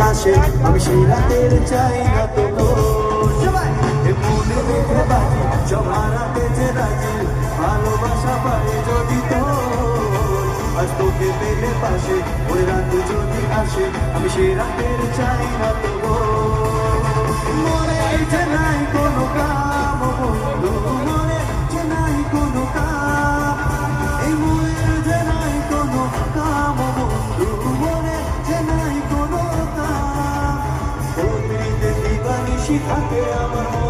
আসে আমি সেই রাতের চাই না তো মনে রেখে বাজি সব হারাতে যে রাজি ভালোবাসা পায় যদি তো আজ তোকে পেলে পাশে ওই রাত যদি আসে আমি সেই রাতের চাই না তো মনে যে নাই কোনো কাম বন্ধু মনে যে নাই কোনো কাম এই মনের যে নাই কোনো কাম বন্ধু মনে যে নাই কোনো কাম ও প্রীতে দিবানিশি থাকে আমার